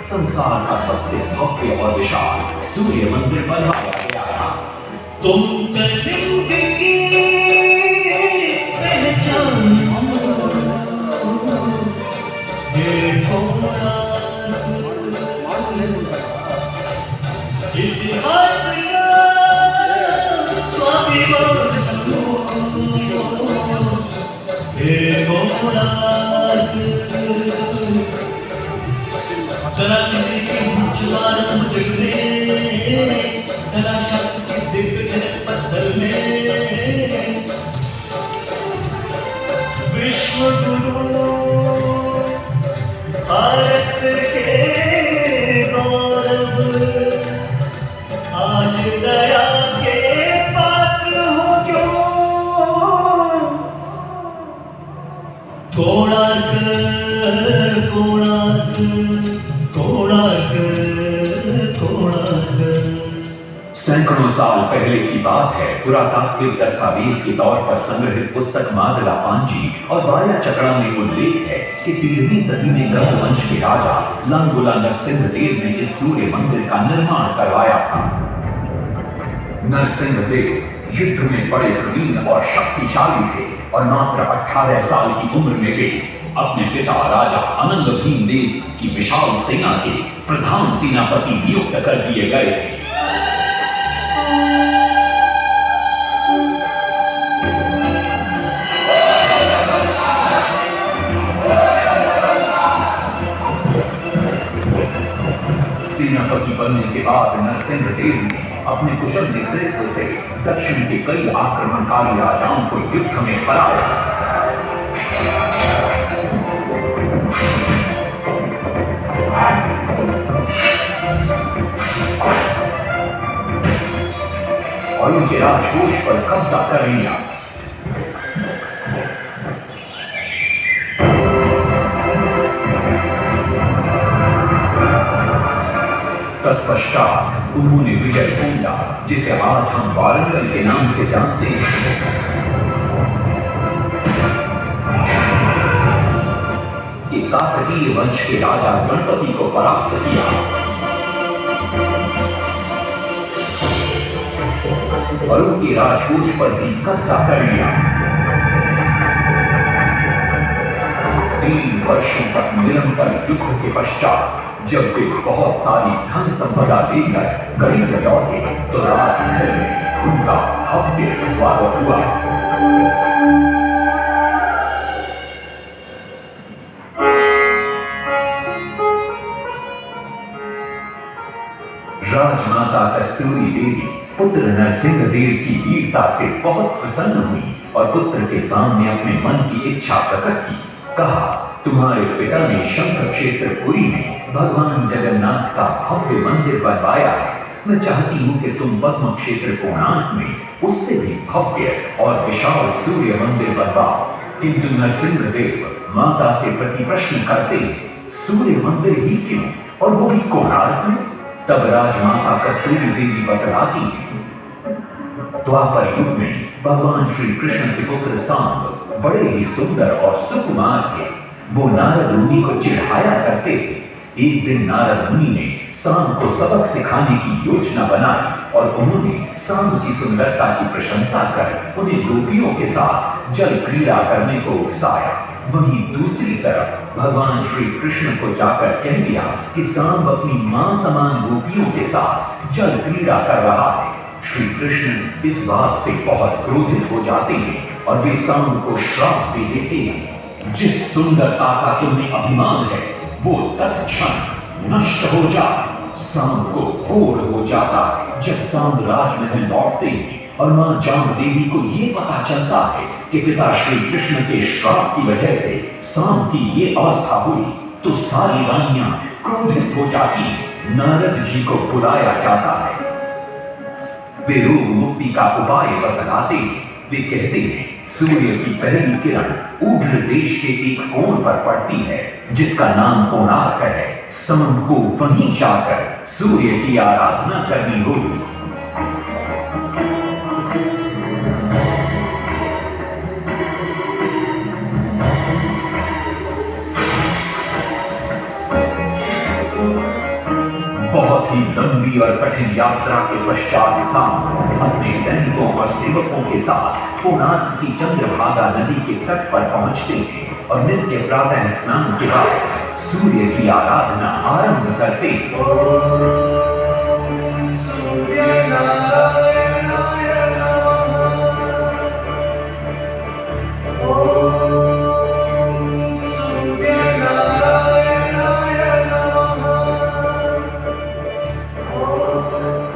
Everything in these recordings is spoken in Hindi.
संसार का सबसे भव्य और विशाल सूर्य मंदिर बनवाया गया था। तुम कलयुग की पहचान ये होना इतिहास का स्वाभिमान ये होना चला किसी की मुझवार मुझे कला शास्त्र के दिव्य पत्थर में विश्व गुरु भारत के गौरव आज दया के पात्र हो क्यों कोणार्क कोणार्क कोणार्क कोणार्क। सैकड़ों साल पहले की बात है। पुरातात्विक दस्तावेज के तौर पर संग्रहित पुस्तक मादला पांजी और बाया चकड़ा में उल्लेख है कि 13वीं सदी में गंग वंश के राजा लांगुला नरसिंहदेव ने इस सूर्य मंदिर का निर्माण करवाया था। नरसिंहदेव युद्ध में बड़े प्रवीण और शक्तिशाली थे और मात्र 18 साल की उम्र में वे अपने पिता राजा अनंग भीम देव की विशाल सेना के प्रधान सेनापति नियुक्त कर दिए गए थे। सेनापति बनने के बाद नरसिंहदेव ने अपने कुशल नेतृत्व से दक्षिण के कई आक्रमणकारी राजाओं को युद्ध में हराया। और उनके राजकोष पर कब्जा कर लिया। तत्पश्चात उन्होंने विजय पूजा, जिसे आज हम वारंगल के नाम से जानते हैं, कि काकतीय वंश के राजा गणपति को परास्त किया और उनके राजकोष पर भी कब्जा कर लिया। 3 वर्षों तक निरंतर युद्ध के पश्चात जब वे बहुत सारी धन संपदा लेकर गरीब लौटे तो राजमहल में उनका भव्य स्वागत हुआ। राजमाता कस्तूरी देवी पुत्र नरसिंहदेव की वीरता से बहुत प्रसन्न हुई और पुत्र के सामने अपने मन की इच्छा प्रकट की। कहा, तुम्हारे पिता ने शंख क्षेत्र पुरी में भगवान जगन्नाथ का भव्य मंदिर बनवाया है। मैं चाहती हूँ कि तुम पद्म क्षेत्र कोणार्क में उससे भी भव्य और विशाल सूर्य मंदिर बनवाओ। किंतु नरसिंहदेव माता से प्रति प्रश्न करते, सूर्य मंदिर ही क्यों, और वो भी कोणार्क में? तब राजमाता कस्तूरी देवी बतलाती है, द्वापर युग में भगवान श्री कृष्ण के पुत्र सांब बड़े ही सुंदर और सुकुमार थे। वो नारद मुनि को चिढ़ाया करते थे। एक दिन नारद मुनि ने सांब को सबक सिखाने की योजना बनाई और उन्होंने सांब की सुंदरता की प्रशंसा कर उन्हें गोपियों के साथ जल क्रीड़ा करने को उकसाया। वहीं दूसरी तरफ भगवान श्री कृष्ण को जाकर कह दिया कि सांब अपनी मां समान गोपियों के साथ जल क्रीड़ा कर रहा है। श्री कृष्ण इस बात से बहुत क्रोधित हो जाते हैं और वे सांब को श्राप दे देते हैं, जिस सुंदरता का तुम्हें अभिमान है वो तत्क्षण नष्ट हो जा। सांब को कोढ़ हो जाता है। जब सांब राजमहल लौटते हैं और मां जामदेवी को ये पता चलता है कि पिता श्री कृष्ण के श्राप की वजह से सांब की ये अवस्था हुई, तो सारी रानियां क्रोधित हो जाती। नारद जी को बुलाया जाता है। वे रोग मुक्ति का उपाय बतलाते हैं। वे कहते हैं, सूर्य की पहली किरण ऊर्ध्व देश के एक कोण पर पड़ती है जिसका नाम कोणार्क है। सांब को वहीं जाकर सूर्य की आराधना करनी होगी। बहुत ही लंबी और कठिन यात्रा के पश्चात सांब अपने सैनिकों और सेवकों के साथ कोणार्क की चंद्रभागा नदी के तट पर पहुंचते हैं और नित्य प्रातः स्नान के बाद सूर्य की आराधना आरंभ करते हैं।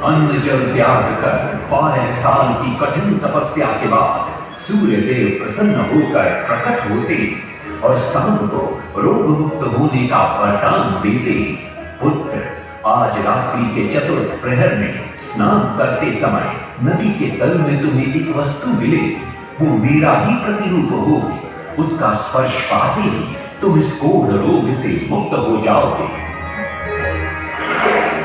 अन्न जल त्याग कर 12 साल की कठिन तपस्या के बाद सूर्य देव प्रसन्न होकर प्रकट होते और सांब को रोग मुक्त होने का वरदान देते। पुत्र, आज रात्रि के चतुर्थ प्रहर में स्नान करते समय नदी के तल में तुम्हें एक वस्तु मिले, वो मेरा ही प्रतिरूप होगी। उसका स्पर्श पाते ही तुम इस कोढ़ रोग से मुक्त हो जाओगे।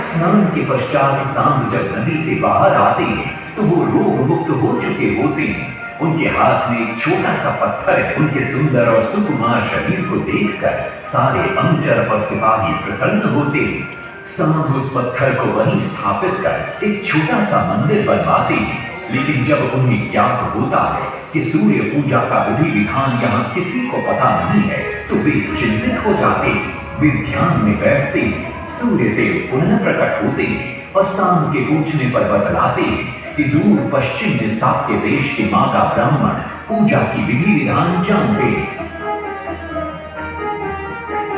स्नान के पश्चात सांब जब नदी से बाहर आते हैं तो वो रोग मुक्त हो चुके होते हैं। उनके हाथ में एक छोटा सा पत्थर है। उनके सुंदर और सुकुमार शरीर को देखकर सारे अनुचर और सिपाही प्रसन्न होते हैं। सांब उस पत्थर को वहीं स्थापित कर एक छोटा सा मंदिर बनवाते हैं। लेकिन जब उन्हें ज्ञात होता है कि सूर्य पूजा का विधि विधान यहाँ किसी को पता नहीं है तो वे चिंतित हो जाते हैं। वे ध्यान में बैठते हैं। सूर्य देव पुनः प्रकट होते हैं और सांब के पूछने पर बतलाते हैं कि दूर पश्चिम में साक्य देश के मागा ब्राह्मण पूजा की विधि विधान जानते हैं।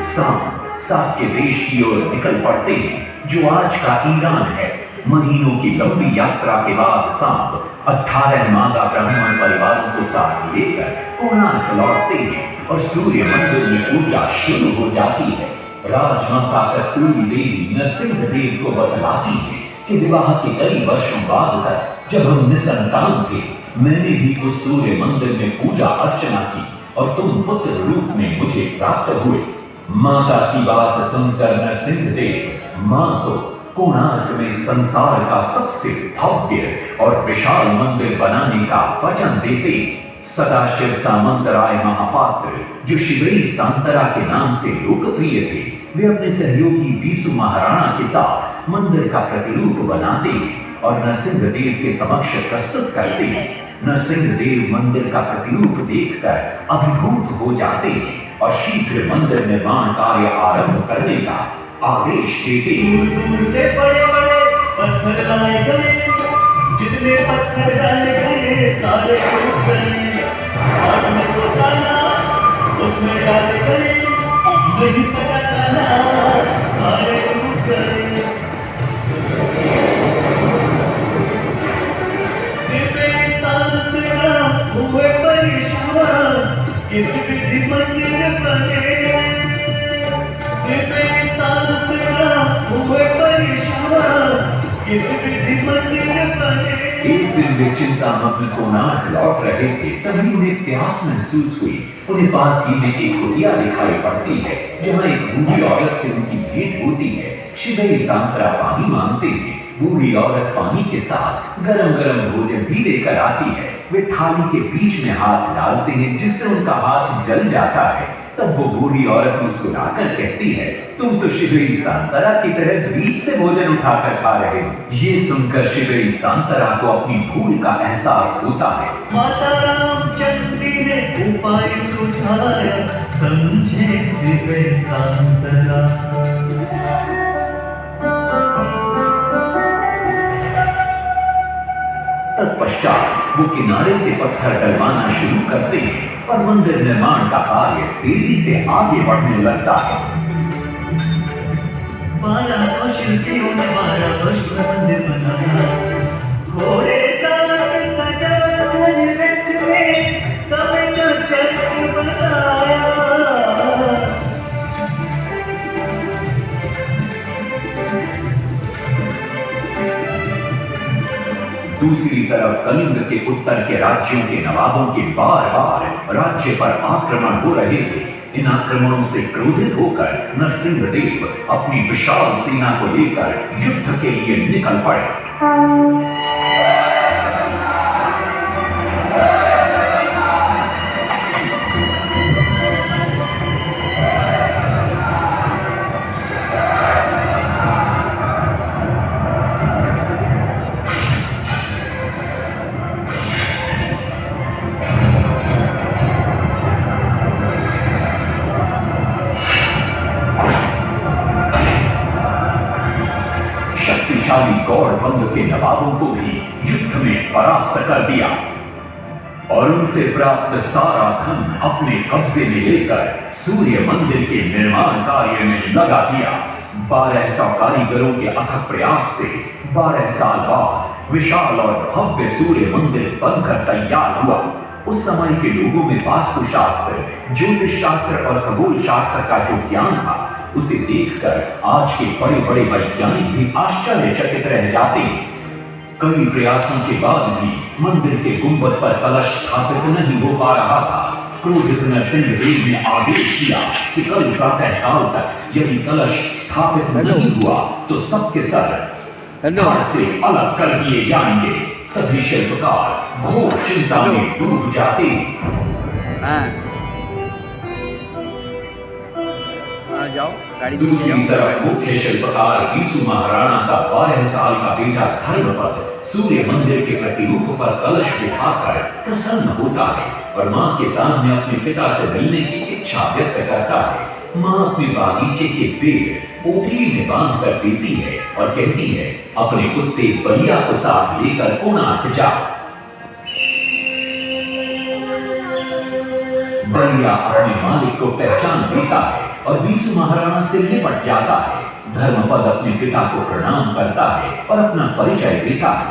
सांब साक्य देश की ओर निकल पड़ते हैं जो आज का ईरान है। महीनों की लंबी यात्रा के बाद सांब 18 मागा ब्राह्मण परिवारों को साथ लेकर कोणार्क लौटते हैं और सूर्य मंदिर में पूजा शुरू हो जाती है। राजमाता कस्तूरी देवी नरसिंह देव को बतलाती है कि विवाह के कई वर्षों बाद तक जब हम निसंतान थे, मैंने भी उस सूर्य मंदिर में पूजा अर्चना की और तुम पुत्र रूप में मुझे प्राप्त हुए। माता की बात सुनकर नरसिंह देव मां को कोणार्क में संसार का सबसे भव्य और विशाल मंदिर बनाने का वचन देते। सदाशिव सामंतराय महापात्र जो शिवई सांतरा के नाम से लोकप्रिय थे, वे अपने सहयोगी बीसु महाराणा के साथ मंदिर का प्रतिरूप बनाते और नरसिंह देव के समक्ष प्रस्तुत करते। नरसिंह देव मंदिर का प्रतिरूप देखकर अभिभूत हो जाते और शीघ्र मंदिर निर्माण कार्य आरंभ करने का आदेश देते। दूर से बड़े-बड़े पत्थर लाए गए, जितने पत्थर डाले गए सारे टूट गए। आग में जो डाला उसमें डाले गए, नहीं पता डाला सारे टूट गए। सिर्फ सांतरा हुए परेशान, किस विधि मंदिर बने। सिर्फ सांतरा हुए परेशान, किस विधि मंदिर बने। एक दिन वे चिंतामग्न कोणार्क लौट रहे थे, तभी उन्हें प्यास महसूस हुई। उन्हें पास ही में एक कुटिया दिखाई पड़ती है जहाँ एक बूढ़ी औरत से उनकी भेंट होती है। शिवई सांतरा पानी मांगते हैं। बूढ़ी औरत पानी के साथ गरम गरम भोजन भी लेकर आती है। वे थाली के बीच में हाथ डालते हैं जिससे उनका हाथ जल जाता है। तब वो बूढ़ी औरत मुस्कुराकर कहती है, तुम तो शिवई सांतरा की तरह बीच से भोजन उठाकर खा रहे हो। ये सुनकर शिवई सांतरा को अपनी भूल का एहसास होता है। माता रामचंद्री ने उपाय सुझाया, समझे शिवई सांतरा। तत्पश्चात वो किनारे से पत्थर डलवाना शुरू करते हैं और मंदिर निर्माण का कार्य तेजी से आगे बढ़ने लगता है। 1200 शिल्पियों ने 12 वर्ष में मंदिर बनाया। घोड़े साथ सजा धन रथ में सब जो चरित्र बताया। दूसरी तरफ कलिंग के उत्तर के राज्यों के नवाबों के बार बार राज्य पर आक्रमण हो रहे थे। इन आक्रमणों से क्रोधित होकर नरसिंह देव अपनी विशाल सेना को लेकर युद्ध के लिए निकल पड़े। शक्तिशाली गौड़ वंग के नवाबों को भी युद्ध में परास्त कर दिया और उनसे प्राप्त सारा धन अपने कब्जे में लेकर सूर्य मंदिर के निर्माण कार्य में लगा दिया। 1200 कारीगरों के अथक प्रयास से 12 साल बाद विशाल और भव्य सूर्य मंदिर बनकर तैयार हुआ। उस समय के लोगों में वास्तुशास्त्र, ज्योतिष शास्त्र और खगोल शास्त्र का जो ज्ञान था, उसे देखकर आज के बड़े बड़े वैज्ञानिक भी आश्चर्यचकित रह जाते हैं। कई प्रयासों के बाद भी मंदिर के गुंबद पर कलश स्थापित नहीं हो पा रहा था। क्रोधित नरसिंह देव ने आदेश दिया कि कल प्रातः काल तक यदि कलश स्थापित नहीं हुआ तो सबके सर धड़ से अलग कर दिए जाएंगे। सभी शिल्पकार घोर चिंता में डूब जाते। जाओ गाड़ी दूसरी तरफ मुख्य शिल्पकार बीसू महाराणा का 12 साल का बेटा धर्मपद सूर्य मंदिर के प्रतिरूप पर कलश बिठाकर प्रसन्न होता है और मां के सामने अपने पिता से मिलने की इच्छा व्यक्त करता है। मां अपने बागीचे के पेड़ पोटली में बांध कर देती है और कहती है, अपने कुत्ते बलिया को साथ लेकर कोणार्क जा। बलिया अपने मालिक को पहचान लेता है और बीसू महाराणा से निपट जाता है। धर्मपद अपने पिता को प्रणाम करता है और अपना परिचय देता है।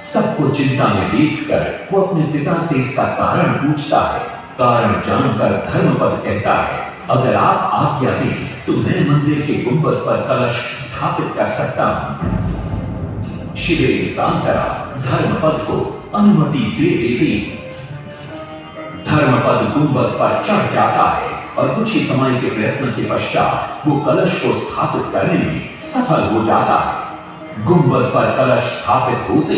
सबको चिंता में देखकर वो अपने पिता से इसका कारण पूछता है। कारण जानकर धर्मपद कहता है, अगर आप आज्ञा दें तो मैं मंदिर के गुंबद पर कलश स्थापित कर सकता हूं। शिवेरी सांतरा धर्मपद को अनुमति दे देती। धर्मपद गुंबद पर चढ़ जाता है और कुछ ही समय के प्रयत्न के पश्चात वो कलश को स्थापित करने में सफल हो जाता है। गुंबद पर कलश स्थापित होते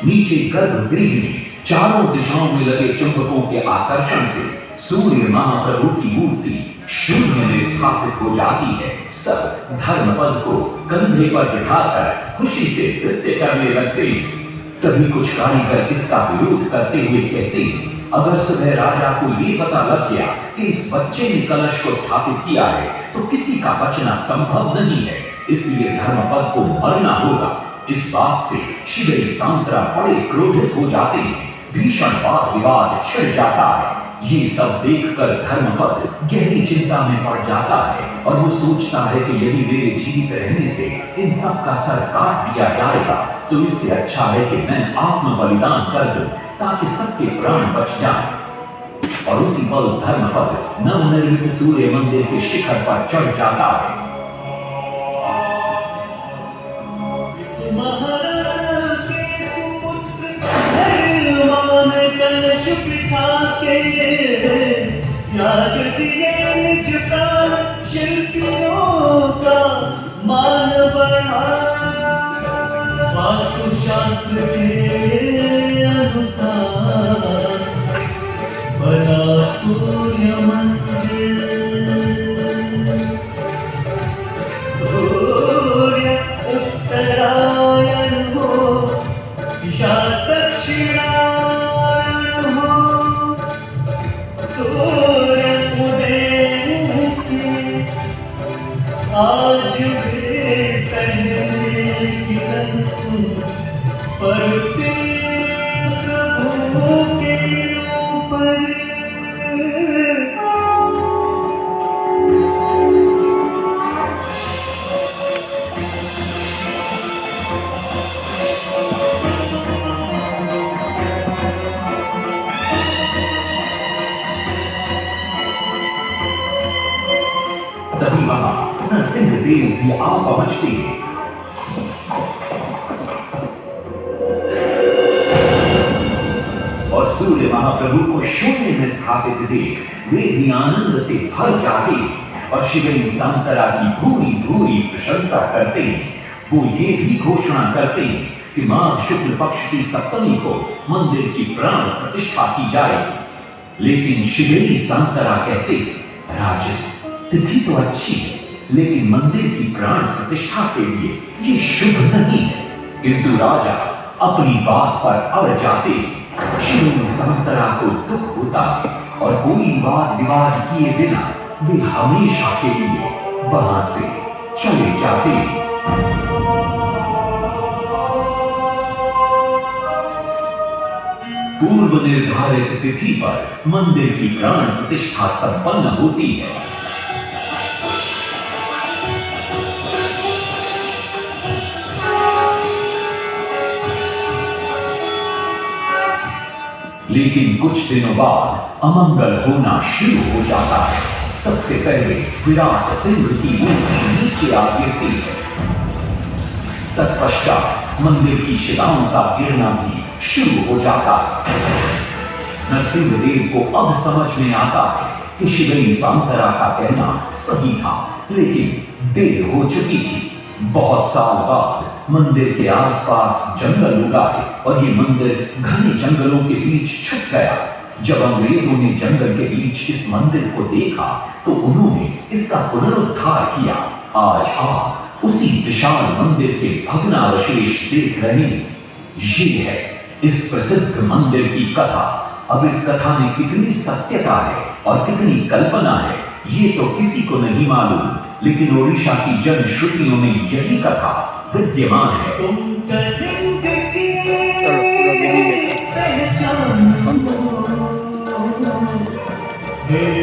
नीचे गर्भगृह में चारों दिशाओं में लगे चुंबकों के आकर्षण से सूर्य महाप्रभु की मूर्ति शून्य में स्थापित हो जाती है। सब धर्मपद को कंधे पर बिठाकर खुशी से नृत्य करने लगते हैं। तभी कुछ कारीगर इसका विरोध करते हुए कहते हैं, अगर सुबह राजा को ये पता लग गया कि इस बच्चे ने कलश को स्थापित किया है तो किसी का बचना संभव नहीं है, इसलिए धर्मपद को मरना होगा। इस बात से शिवेरी सांतरा बड़े क्रोधित हो जाते हैं। भीषण वाद विवाद छिड़ जाता है। ये सब देखकर धर्मपद गहरी चिंता में पड़ जाता है और वो सोचता है कि यदि मेरे जीवित रहने से इन सब का सर काट दिया जाएगा तो इससे अच्छा है कि मैं आत्म बलिदान कर दूं ताकि सबके प्राण बच जाएं। और उसी पल धर्मपद नवनिर्मित सूर्य मंदिर के शिखर पर चढ़ जाता है। त्याग दिए निज प्राण शिल्पियों का मान बढ़ा। वास्तुशास्त्र के अनुसार बना सूर्य मंदिर। सूर्य उत्तरायण हो दिशा दक्षिणायन हो। सूर्य उदय की आज भी पहले किरण पड़ती प्रभु के ऊपर। तभी वहां नरसिंह देव भी आ पहुंचते हैं। और सूर्य महाप्रभु को शून्य में स्थापित देख वे भी आनंद से भर जाते और शिवेरी सांतरा की भूरी भूरी प्रशंसा करते। वो ये भी घोषणा करते कि माघ शुक्ल पक्ष की सप्तमी को मंदिर की प्राण प्रतिष्ठा की जाएगी। लेकिन शिवेरी सांतरा कहते, राजन तिथि तो अच्छी है लेकिन मंदिर की प्राण प्रतिष्ठा के लिए ये शुभ नहीं है। किंतु राजा अपनी बात पर अड़ जाते। शिवेरी सांतरा को दुख होता है और कोई वाद विवाद किए बिना वे हमेशा के लिए वहां से चले जाते। पूर्व निर्धारित तिथि पर मंदिर की प्राण प्रतिष्ठा संपन्न होती है। लेकिन कुछ दिनों बाद अमंगल होना शुरू हो जाता है। सबसे पहले विराट सिंह की मूर्ति नीचे आ गिरती है। तत्पश्चात मंदिर की शिलाओं का गिरना भी शुरू हो जाता है। नरसिंहदेव को अब समझ में आता है कि शिवई सांतरा का कहना सही था, लेकिन देर हो चुकी थी। बहुत साल बाद मंदिर के आसपास जंगल उगाए और ये मंदिर घने जंगलों के बीच छुप गया। जब अंग्रेजों ने जंगल के बीच इस मंदिर को देखा तो उन्होंने इसका पुनरुद्धार किया। आज आप उसी विशाल मंदिर के भग्नावशेष देख रहे हैं। ये है इस प्रसिद्ध मंदिर की कथा। अब इस कथा में कितनी सत्यता है और कितनी कल्पना है, ये तो किसी को नहीं मालूम, लेकिन ओडिशा की जनश्रुतियों में यही कथा विद्यमान है। तुम कलिंग की पहचान हो, मेरे